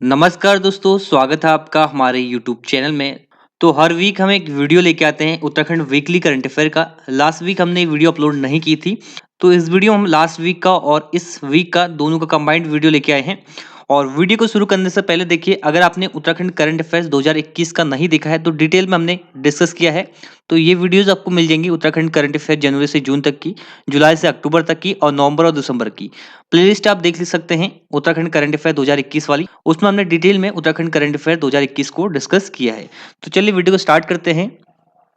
नमस्कार दोस्तों, स्वागत है आपका हमारे यूट्यूब चैनल में। तो हर वीक हम एक वीडियो लेके आते हैं उत्तराखंड वीकली करंट अफेयर का। लास्ट वीक हमने वीडियो अपलोड नहीं की थी, तो इस वीडियो हम लास्ट वीक का और इस वीक का दोनों का कंबाइंड वीडियो लेके आए हैं। और वीडियो को शुरू करने से पहले देखिए, अगर आपने उत्तराखंड करंट अफेयर्स 2021 का नहीं देखा है तो डिटेल में हमने डिस्कस किया है। तो ये वीडियोस आपको मिल जाएंगी उत्तराखंड करंट अफेयर जनवरी से जून तक की, जुलाई से अक्टूबर तक की और नवंबर और दिसंबर की। प्लेलिस्ट आप देख सकते हैं उत्तराखंड करंट अफेयर 2021 वाली, उसमें हमने डिटेल में उत्तराखंड करंट अफेयर 2021 को डिस्कस किया है। तो चलिए वीडियो को स्टार्ट करते हैं।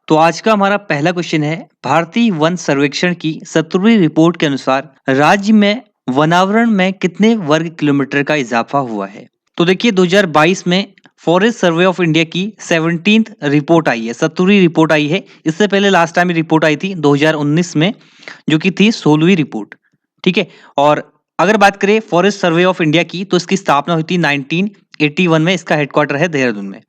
तो आज का हमारा पहला क्वेश्चन है, भारतीय वन सर्वेक्षण की 17वीं रिपोर्ट के अनुसार राज्य में वनावरण में कितने वर्ग किलोमीटर का इजाफा हुआ है। तो देखिए 2022 में फॉरेस्ट सर्वे ऑफ इंडिया की 17th रिपोर्ट आई है, 17वीं रिपोर्ट आई है। इससे पहले लास्ट टाइम रिपोर्ट आई थी 2019 में, जो कि थी 16वीं रिपोर्ट। ठीक है। और अगर बात करें फॉरेस्ट सर्वे ऑफ इंडिया की, तो इसकी स्थापना हुई थी 1981 में। इसका हेडक्वार्टर है देहरादून में।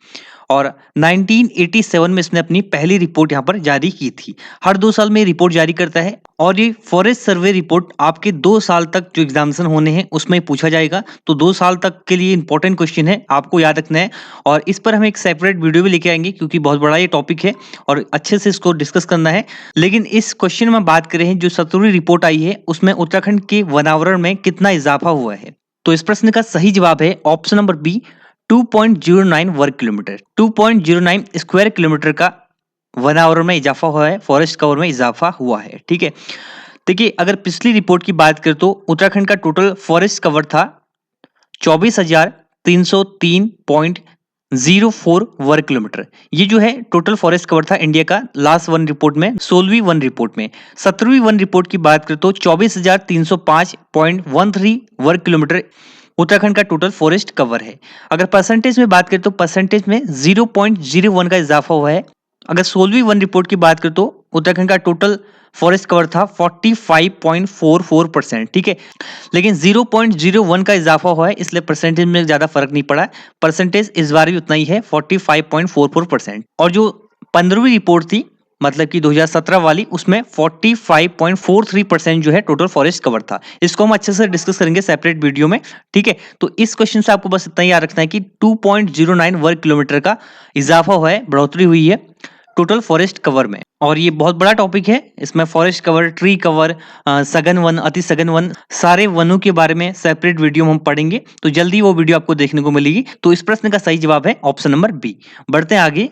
और 1987 में इसने अपनी पहली रिपोर्ट यहाँ पर जारी की थी। हर 2 साल में रिपोर्ट जारी करता है। और ये फॉरेस्ट सर्वे रिपोर्ट आपके 2 साल तक जो एग्जामिनेशन होने हैं उसमें पूछा जाएगा। तो 2 साल तक के लिए इंपॉर्टेंट क्वेश्चन है, आपको याद रखना है। और इस पर हम एक सेपरेट वीडियो भी लेके आएंगे, क्योंकि बहुत बड़ा ये टॉपिक है और अच्छे से इसको डिस्कस करना है। लेकिन इस क्वेश्चन में बात करें, जो 17वीं रिपोर्ट आई है उसमें उत्तराखंड के वनावरण में कितना इजाफा हुआ है। तो इस प्रश्न का सही जवाब है ऑप्शन नंबर बी, 2.09 वर्ग किलोमीटर। 2.09 स्क्वायर किलोमीटर का वनावरण में इजाफा हुआ है, फॉरेस्ट कवर में इजाफा हुआ है। ठीक है। देखिए, अगर पिछली रिपोर्ट की बात करें तो उत्तराखंड का टोटल फॉरेस्ट कवर था 24,303.04 वर्ग किलोमीटर। ये जो है टोटल फॉरेस्ट कवर था इंडिया का लास्ट वन रिपोर्ट में, 16वीं वन रिपोर्ट में। 17वीं वन रिपोर्ट की बात करें तो 24,305.13 वर्ग किलोमीटर उत्तराखंड का टोटल फॉरेस्ट कवर है। अगर परसेंटेज में बात करें तो परसेंटेज में 0.01 का इजाफा हुआ है। अगर 16वीं वन रिपोर्ट की बात करें तो उत्तराखंड का टोटल फॉरेस्ट कवर था 45.44%। ठीक है। लेकिन 0.01 का इजाफा हुआ है, इसलिए परसेंटेज में ज्यादा फर्क नहीं पड़ा है। परसेंटेज इस बार भी उतना ही है, 45.44%। और जो 15वीं रिपोर्ट थी, मतलब कि 2017 वाली, उसमें 45.43% जो है टोटल फॉरेस्ट कवर था। इसको हम अच्छे से डिस्कस करेंगे सेपरेट वीडियो में। ठीक है। तो इस क्वेश्चन से आपको बस इतना ही याद रखना है कि 2.09 वर्ग किलोमीटर का इजाफा हुआ है, बढ़ोतरी हुई है टोटल फॉरेस्ट कवर में। और ये बहुत बड़ा टॉपिक है। इसमें फॉरेस्ट कवर, ट्री कवर, सघन वन, अति सघन वन, सारे वनों के बारे में सेपरेट वीडियो हम पढ़ेंगे। तो जल्दी वो वीडियो आपको देखने को मिलेगी। तो इस प्रश्न का सही जवाब है ऑप्शन नंबर बी। बढ़ते हैं आगे।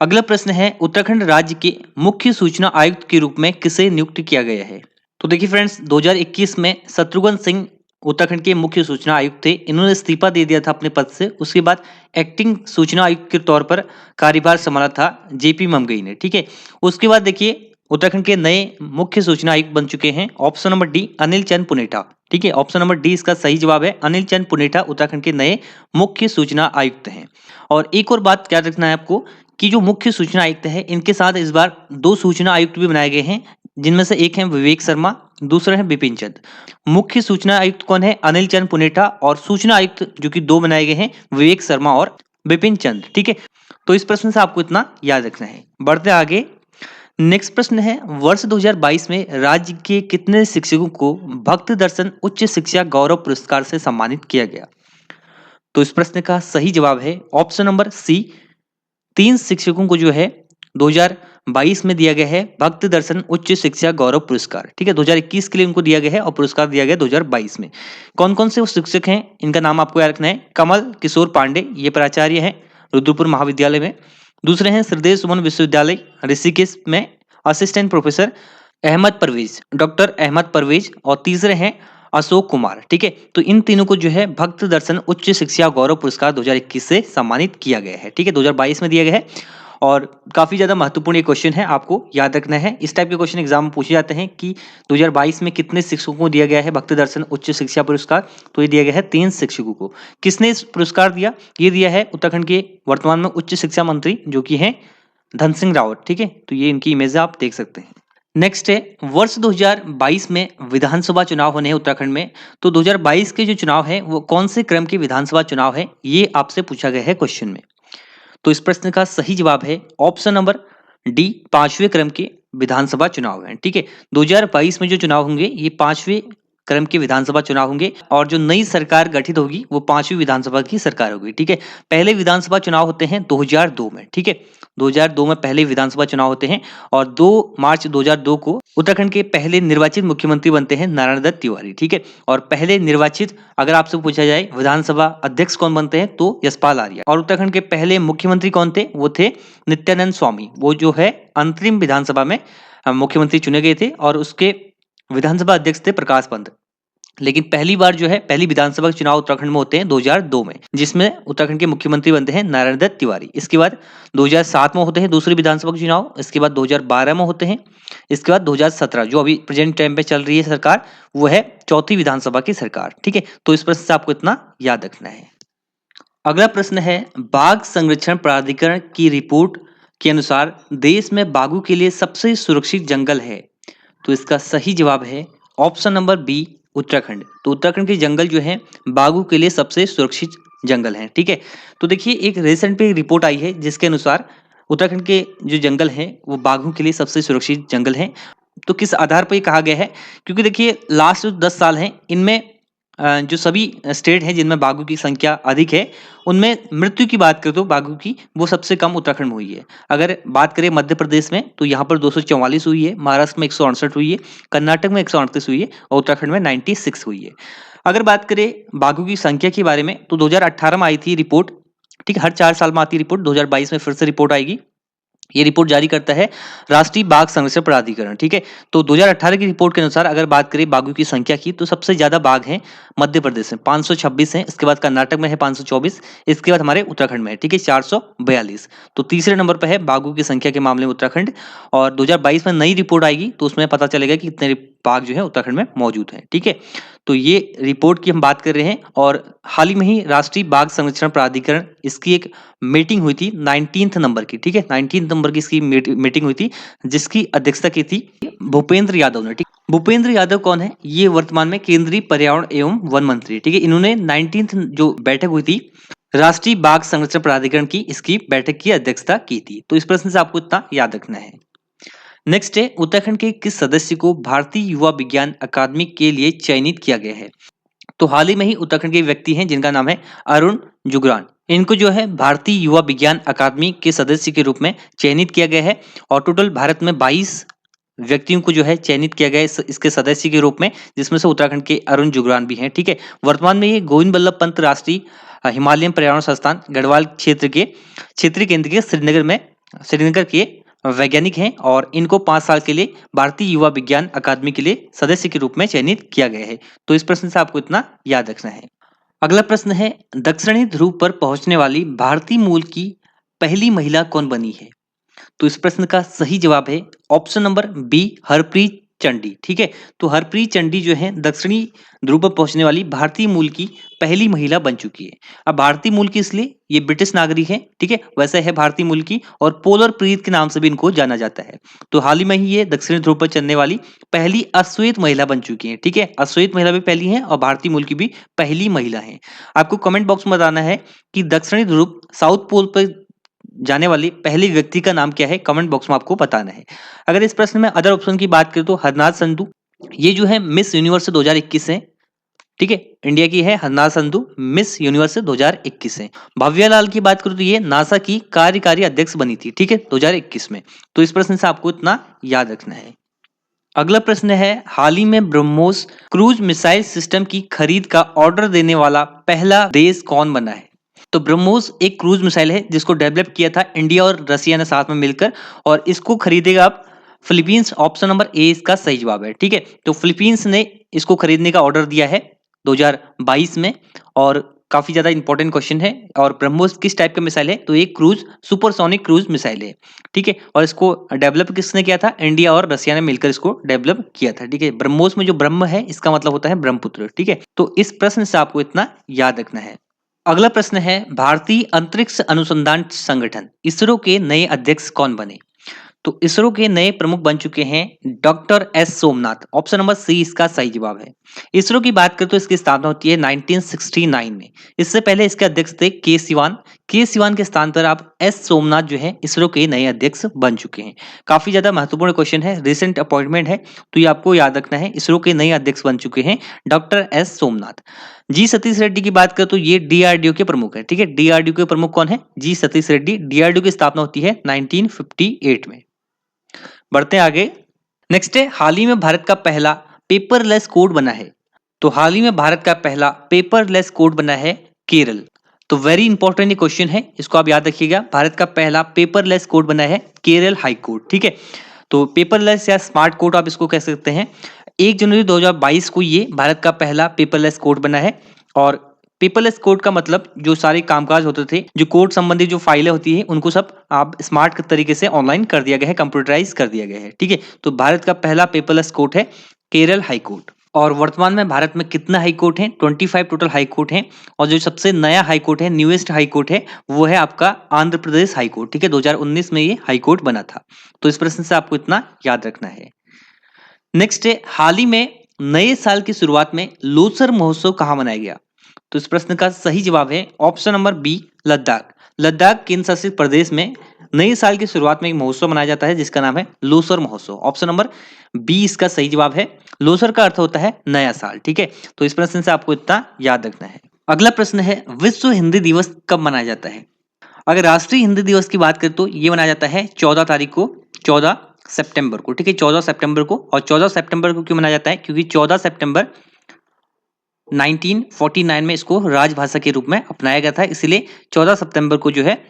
अगला प्रश्न है, उत्तराखंड राज्य के मुख्य सूचना आयुक्त के रूप में किसे नियुक्त किया गया है। तो देखिए फ्रेंड्स, 2021 में शत्रुघ्न सिंह उत्तराखंड के मुख्य सूचना आयुक्त थे। इन्होंने इस्तीफा दे दिया था अपने पद से। उसके बाद एक्टिंग सूचना आयुक्त के तौर पर कार्यभार संभाला था जेपी ममगई ने। ठीक है। उसके बाद देखिए, उत्तराखंड के नए मुख्य सूचना आयुक्त बन चुके हैं, ऑप्शन नंबर डी, अनिल चंद पुनेठा। ठीक है। ऑप्शन नंबर डी इसका सही जवाब है। अनिल चंद पुनेठा उत्तराखंड के नए मुख्य सूचना आयुक्त हैं। और एक और बात याद रखना है आपको कि जो मुख्य सूचना आयुक्त है, इनके साथ इस बार 2 सूचना आयुक्त भी बनाए गए हैं, जिनमें से एक है विवेक शर्मा, दूसरा है बिपिन चंद। मुख्य सूचना आयुक्त कौन है? अनिल चंद पुनेठा। और सूचना आयुक्त जो कि 2 बनाए गए हैं, विवेक शर्मा और बिपिन चंद। ठीक है। तो इस प्रश्न से आपको इतना याद रखना है। बढ़ते आगे। नेक्स्ट प्रश्न है, वर्ष 2022 में राज्य के कितने शिक्षकों को भक्त दर्शन उच्च शिक्षा गौरव पुरस्कार से सम्मानित किया गया। तो इस प्रश्न का सही जवाब है ऑप्शन नंबर सी, 3 शिक्षकों को जो है 2022 में दिया गया है भक्त दर्शन उच्च शिक्षा गौरव पुरस्कार। ठीक है। 2021 के लिए उनको दिया गया है और पुरस्कार दिया गया 2022 में। कौन कौन से वो शिक्षक हैं, इनका नाम आपको याद रखना है। कमल किशोर पांडे, ये प्राचार्य हैं रुद्रपुर महाविद्यालय में। दूसरे हैं श्रीदेव सुमन विश्वविद्यालय ऋषिकेश में assistant professor Ahmad Parvez, doctor Ahmad Parvez. और तीसरे हैं अशोक कुमार। ठीक है। तो इन तीनों को जो है भक्त दर्शन उच्च शिक्षा गौरव पुरस्कार 2021 से सम्मानित किया गया है। ठीक है। 2022 में दिया गया है। और काफी ज्यादा महत्वपूर्ण ये क्वेश्चन है, आपको याद रखना है। इस टाइप के क्वेश्चन एग्जाम में पूछे जाते हैं कि 2022 में कितने शिक्षकों को दिया गया है भक्त दर्शन उच्च शिक्षा पुरस्कार। तो ये दिया गया है 3 शिक्षकों को। किसने इस पुरस्कार दिया? ये दिया है उत्तराखंड के वर्तमान में उच्च शिक्षा मंत्री, जो कि है धन सिंह रावत। ठीक है। तो ये इनकी इमेज आप देख सकते हैं। नेक्स्ट है, वर्ष 2022 में विधानसभा चुनाव होने हैं उत्तराखंड में। तो 2022 के जो चुनाव है वो कौन से क्रम के विधानसभा चुनाव है, ये आपसे पूछा गया है क्वेश्चन में। तो इस प्रश्न का सही जवाब है ऑप्शन नंबर डी, 5वें क्रम के विधानसभा चुनाव हैं। ठीक है। 2022 में जो चुनाव होंगे ये 5वें क्रम के विधानसभा चुनाव होंगे और जो नई सरकार गठित होगी वो 5वीं विधानसभा की सरकार होगी। ठीक है, पहले विधानसभा चुनाव होते हैं 2002 में। ठीक है, 2002 में पहले विधानसभा चुनाव होते हैं और 2 मार्च 2002 को उत्तराखंड के पहले निर्वाचित मुख्यमंत्री बनते हैं नारायण दत्त तिवारी। ठीक है, और पहले निर्वाचित अगर आपसे पूछा जाए विधानसभा अध्यक्ष कौन बनते हैं तो यशपाल आर्य। और उत्तराखंड के पहले मुख्यमंत्री कौन थे, वो थे नित्यानंद स्वामी। वो जो है अंतरिम विधानसभा में मुख्यमंत्री चुने गए थे और उसके विधानसभा अध्यक्ष थे प्रकाश पंत। लेकिन पहली बार जो है पहली विधानसभा चुनाव उत्तराखंड में होते हैं 2002 में, जिसमें उत्तराखंड के मुख्यमंत्री बनते हैं नारायण दत्त तिवारी। इसके बाद 2007 में होते हैं दूसरी विधानसभा के चुनाव। इसके बाद 2012 में होते हैं। इसके बाद 2017 जो अभी प्रेजेंट टाइम पे चल रही है सरकार, वो है चौथी विधानसभा की सरकार। ठीक है, तो इस प्रश्न से आपको इतना याद रखना है। अगला प्रश्न है, बाघ संरक्षण प्राधिकरण की रिपोर्ट के अनुसार देश में बाघों के लिए सबसे सुरक्षित जंगल है। तो इसका सही जवाब है ऑप्शन नंबर बी, उत्तराखंड। तो उत्तराखंड के जंगल जो है बाघों के लिए सबसे सुरक्षित जंगल हैं। ठीक है, तो देखिए एक रिसेंट पे रिपोर्ट आई है जिसके अनुसार उत्तराखंड के जो जंगल हैं वो बाघों के लिए सबसे सुरक्षित जंगल हैं। तो किस आधार पर ये कहा गया है, क्योंकि देखिए लास्ट जो 10 साल हैं इनमें जो सभी स्टेट हैं जिनमें बाघों की संख्या अधिक है, उनमें मृत्यु की बात करें तो बाघों की वो सबसे कम उत्तराखंड में हुई है। अगर बात करें मध्य प्रदेश में तो यहाँ पर 244 हुई है, महाराष्ट्र में 168 हुई है, कर्नाटक में 138 हुई है और उत्तराखंड में 96 हुई है। अगर बात करें बाघों की संख्या के बारे में तो 2018 में आई थी रिपोर्ट। ठीक है, हर 4 साल में आती रिपोर्ट, 2022 में फिर से रिपोर्ट आएगी। ये रिपोर्ट जारी करता है राष्ट्रीय बाघ संरक्षण प्राधिकरण। ठीक है, तो 2018 की रिपोर्ट के अनुसार अगर बात करें बाघों की संख्या की तो सबसे ज्यादा बाघ हैं मध्य प्रदेश में 526 हैं, इसके बाद कर्नाटक में है 524, इसके बाद हमारे उत्तराखंड में है। ठीक है, 442। तो तीसरे नंबर पर है बाघों की संख्या के मामले में उत्तराखंड। और 2022 में नई रिपोर्ट आएगी तो उसमें पता चलेगा कि कितने बाघ जो है उत्तराखंड में मौजूद हैं। ठीक है, तो ये रिपोर्ट की हम बात कर रहे हैं और हाल ही में ही राष्ट्रीय बाघ संरक्षण प्राधिकरण इसकी एक मीटिंग हुई थी 19 नंबर की। ठीक है, 19 नंबर की इसकी मीटिंग हुई थी जिसकी अध्यक्षता की थी भूपेंद्र यादव ने। ठीक, भूपेंद्र यादव कौन है, ये वर्तमान में केंद्रीय पर्यावरण एवं वन मंत्री। ठीक है, इन्होंने 19 जो बैठक हुई थी राष्ट्रीय बाघ संरक्षण प्राधिकरण की, इसकी बैठक की अध्यक्षता की थी। तो इस प्रश्न से आपको इतना याद रखना है। नेक्स्ट है, उत्तराखंड के किस सदस्य को भारतीय युवा विज्ञान अकादमी के लिए चयनित किया गया है। तो हाल ही में ही उत्तराखंड के व्यक्ति हैं जिनका नाम है अरुण जुगरान। इनको जो है भारतीय युवा विज्ञान अकादमी के सदस्य के रूप में चयनित किया गया है और टोटल भारत में 22 व्यक्तियों को जो है चयनित किया गया है इसके सदस्य के रूप में, जिसमें से उत्तराखंड के अरुण जुगरान भी हैं। ठीक है, वर्तमान में ये गोविंद बल्लभ पंत राष्ट्रीय हिमालयन पर्यावरण संस्थान गढ़वाल क्षेत्र के क्षेत्रीय केंद्र के श्रीनगर के वैज्ञानिक हैं और इनको 5 साल के लिए भारतीय युवा विज्ञान अकादमी के लिए सदस्य के रूप में चयनित किया गया है। तो इस प्रश्न से आपको इतना याद रखना है। अगला प्रश्न है, दक्षिणी ध्रुव पर पहुंचने वाली भारतीय मूल की पहली महिला कौन बनी है। तो इस प्रश्न का सही जवाब है option number B, Harpreet Chandi. ठीक है, तो हरप्रीत चंडी जो है दक्षिणी ध्रुव पर पहुंचने वाली भारतीय मूल की पहली महिला बन चुकी है। अब भारतीय मूल की इसलिए ये ब्रिटिश नागरिक है। ठीक है, वैसे है भारतीय मूल की और पोलर प्रीत के नाम से भी इनको जाना जाता है। तो हाल ही में ही ये दक्षिणी ध्रुव पर चलने वाली पहली अश्वेत महिला बन चुकी है। ठीक है, अश्वेत महिला भी पहली है और भारतीय मूल की भी पहली महिला है। आपको कमेंट बॉक्स में बताना है कि दक्षिणी ध्रुव साउथ पोल पर जाने वाली पहली व्यक्ति का नाम क्या है, कमेंट बॉक्स में आपको बताना है। अगर इस प्रश्न में अदर ऑप्शन की बात करें तो हरनाथ संधू, ये जो है मिस यूनिवर्स 2021 है। ठीक है, इंडिया की है हरनाथ संधू, मिस यूनिवर्स 2021 है। भव्या लाल की बात करूं तो ये नासा की कार्यकारी अध्यक्ष बनी थी। ठीक है, 2021 में। तो इस प्रश्न से आपको इतना याद रखना है। अगला प्रश्न है, हाल ही में ब्रह्मोस क्रूज मिसाइल सिस्टम की खरीद का ऑर्डर देने वाला पहला देश कौन बना है। तो ब्रह्मोस एक क्रूज मिसाइल है जिसको डेवलप किया था इंडिया और रसिया ने साथ में मिलकर और इसको खरीदेगा अब फिलीपींस। ऑप्शन नंबर ए इसका सही जवाब है। ठीक है, तो फिलीपींस ने इसको खरीदने का ऑर्डर दिया है 2022 में और काफी ज्यादा इंपॉर्टेंट क्वेश्चन है। और ब्रह्मोस किस टाइप का मिसाइल है, तो एक क्रूज सुपरसोनिक क्रूज मिसाइल है। ठीक है, और इसको डेवलप किसने किया था, इंडिया और रसिया ने मिलकर इसको डेवलप किया था। ठीक है, ब्रह्मोस में जो ब्रह्म है इसका मतलब होता है ब्रह्मपुत्र। ठीक है, तो इस प्रश्न से आपको इतना याद रखना है। अगला प्रश्न है, भारतीय अंतरिक्ष अनुसंधान संगठन इसरो के नए अध्यक्ष कौन बने। तो इसरो के नए प्रमुख बन चुके हैं doctor S Somnath. Option number C इसका सही जवाब है। इसरो की बात करें तो इसकी स्थापना होती है 1969 में। इससे पहले इसके अध्यक्ष थे के सिवान। के सिवान के स्थान पर आप एस सोमनाथ जो है इसरो के नए अध्यक्ष बन चुके हैं। काफी ज्यादा महत्वपूर्ण क्वेश्चन है, रिसेंट अपॉइंटमेंट है, तो ये आपको याद रखना है। इसरो के नए अध्यक्ष बन चुके हैं डॉक्टर एस सोमनाथ। जी सतीश रेड्डी की बात करें तो ये डीआरडीओ के प्रमुख है। ठीक है, डीआरडीओ के प्रमुख कौन है? जी सतीश रेड्डी। डीआरडीओ की स्थापना होती है 1958 में। बढ़ते हैं आगे। नेक्स्ट है, हाल ही में भारत का पहला पेपरलेस कोड बना है। तो हाल ही में भारत का पहला पेपरलेस कोड बना है केरल। तो वेरी इंपॉर्टेंट क्वेश्चन है, इसको आप याद रखिएगा। भारत का पहला पेपरलेस कोड बना है केरल हाई कोर्ट। ठीक है, तो पेपरलेस या स्मार्ट कोड आप इसको कह सकते हैं। 1 जनवरी 2022 को ये भारत का पहला पेपरलेस कोड बना है। और पेपरलेस कोड का मतलब जो सारे कामकाज होते थे, जो कोड संबंधी जो फाइलें होती है, उनको सब आप स्मार्ट तरीके से ऑनलाइन कर दिया गया है, कंप्यूटराइज कर दिया गया है। ठीक है, तो भारत का पहला पेपरलेस कोड है केरल हाई कोर्ट। और वर्तमान में भारत में कितना हाई कोर्ट है? 25 टोटल हाई कोर्ट है। और जो सबसे नया हाई कोर्ट है, न्यूएस्ट हाई कोर्ट है, वो है आपका आंध्र प्रदेश हाई कोर्ट। ठीक है, 2019 में ये हाई कोर्ट बना था। तो इस प्रश्न से आपको इतना याद रखना है। नेक्स्ट है, हाल ही में नए साल की शुरुआत में लोसर महोत्सव कहाँ मनाया गया? तो इस प्रश्न का सही जवाब है option number B, Ladakh. Ladakh केंद्र शासित प्रदेश में नए साल की शुरुआत में एक महोत्सव मनाया जाता है जिसका नाम है लोसर महोत्सव। ऑप्शन नंबर बी इसका सही जवाब है। लोसर का अर्थ होता है नया साल। ठीक है, तो इस प्रश्न से आपको इतना याद रखना है। अगला प्रश्न है, विश्व हिंदी दिवस कब मनाया जाता है? अगर राष्ट्रीय हिंदी दिवस की बात करें तो ये मनाया जाता है 14 तारीख को, 14 सितंबर को। ठीक है, 14 सितंबर को। और 14 सितंबर को क्यों मनाया जाता है? क्योंकि 14 सितंबर 1949 में इसको राजभाषा के रूप में अपनाया गया था, इसलिए 14 सितंबर को जो है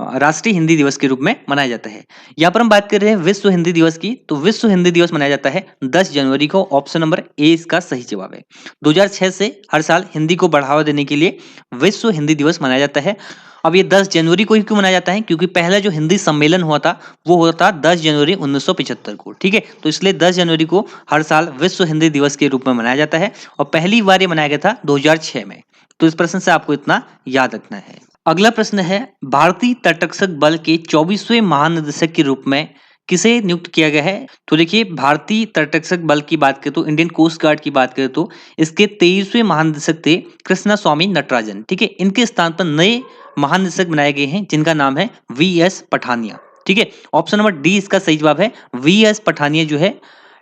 राष्ट्रीय हिंदी दिवस के रूप में मनाया जाता है। यहाँ पर हम बात कर रहे हैं विश्व हिंदी दिवस की, तो विश्व हिंदी दिवस मनाया जाता है 10 जनवरी को। ऑप्शन नंबर ए इसका सही जवाब है। 2006 से हर साल हिंदी को बढ़ावा देने के लिए विश्व हिंदी दिवस मनाया जाता है। अब ये 10 जनवरी को ही क्यों मनाया जाता है? क्योंकि पहला जो हिंदी सम्मेलन हुआ था वो हुआ था 10 जनवरी 1975 को। ठीक है, तो इसलिए 10 जनवरी को हर साल विश्व हिंदी दिवस के रूप में मनाया जाता है। और पहली बार ये मनाया गया था 2006 में। तो इस प्रश्न से आपको इतना याद रखना है। अगला प्रश्न है, भारतीय तटरक्षक बल के 24वें महानिदेशक के रूप में किसे नियुक्त किया गया है? तो देखिए, भारतीय तटरक्षक बल की बात करें तो, इंडियन कोस्ट गार्ड की बात करें तो इसके 23वें महानिदेशक थे कृष्णा स्वामी नटराजन। ठीक है, इनके स्थान पर नए महानिदेशक बनाए गए हैं जिनका नाम है वी.एस. पठानिया। ठीक है, ऑप्शन नंबर डी इसका सही जवाब है। वी.एस. पठानिया जो है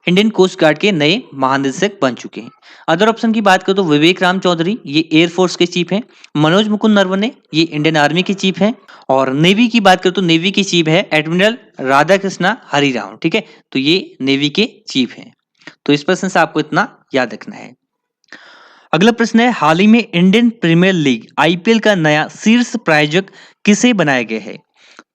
इंडियन कोस्ट गार्ड के नए महानिदेशक बन चुके हैं। अदर ऑप्शन की बात करें तो विवेक राम चौधरी ये एयरफोर्स के चीफ हैं, मनोज मुकुंद नरवणे ये इंडियन आर्मी के चीफ हैं, और नेवी की बात करें तो नेवी के चीफ है एडमिरल राधा कृष्णा हरिराव। ठीक है, तो ये नेवी के चीफ हैं। तो इस प्रश्न से आपको इतना याद रखना है। अगला प्रश्न है, हाल ही में इंडियन प्रीमियर लीग आईपीएल का नया शीर्ष प्रायोजक किसे बनाया गया है?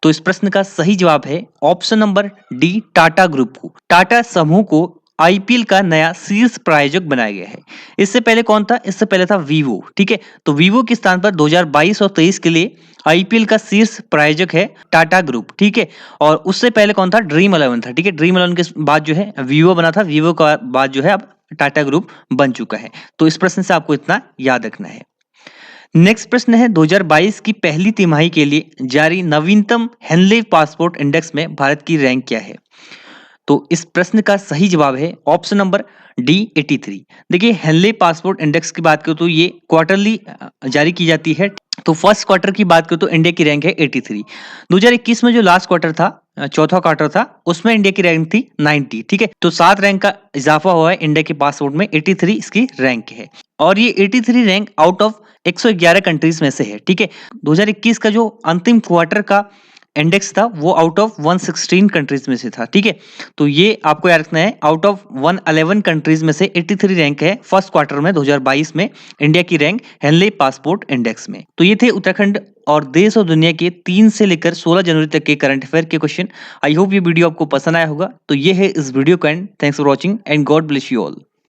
तो इस प्रश्न का सही जवाब है option number D, Tata group को। टाटा समूह को आईपीएल का नया शीर्ष प्रायोजक बनाया गया है। इससे पहले कौन था? इससे पहले था वीवो। ठीक है, तो वीवो के स्थान पर 2022 और 23 के लिए आईपीएल का शीर्ष प्रायोजक है टाटा ग्रुप। ठीक है, और उससे पहले कौन था? ड्रीम 11 था। ठीक है, ड्रीम 11 के बाद जो है वीवो बना था, वीवो का बाद जो है अब टाटा ग्रुप बन चुका है। तो इस प्रश्न से आपको इतना याद रखना है। नेक्स्ट प्रश्न है, 2022 की पहली तिमाही के लिए जारी नवीनतम हेनले पासपोर्ट इंडेक्स में भारत की रैंक क्या है? तो इस प्रश्न का सही जवाब है ऑप्शन नंबर डी, 83। देखिए, हेनले पासपोर्ट इंडेक्स की बात करें तो ये क्वार्टरली जारी की जाती है। तो फर्स्ट क्वार्टर की बात करें तो इंडिया की रैंक है 83। 2021 में जो लास्ट क्वार्टर था, चौथा क्वार्टर था, उसमें इंडिया की रैंक थी 90। ठीक है, तो 7 रैंक का इजाफा हुआ है इंडिया के पासपोर्ट में, 83 इसकी रैंक है। और ये 83 रैंक आउट ऑफ 111 कंट्रीज में से है। ठीक है, 2021 का जो अंतिम क्वार्टर का इंडेक्स था वो आउट ऑफ 116 कंट्रीज में से था। ठीक है, तो ये आपको याद रखना है, आउट ऑफ 111 कंट्रीज में से 83 रैंक है फर्स्ट क्वार्टर में 2022 में इंडिया की रैंक हेनले पासपोर्ट इंडेक्स में। तो ये थे उत्तराखंड और देश और दुनिया के 3 से लेकर 16 जनवरी तक के करंट अफेयर के क्वेश्चन। आई होप ये वीडियो आपको पसंद आया होगा। तो ये है इस वीडियो का and. Thanks for watching and God bless you all.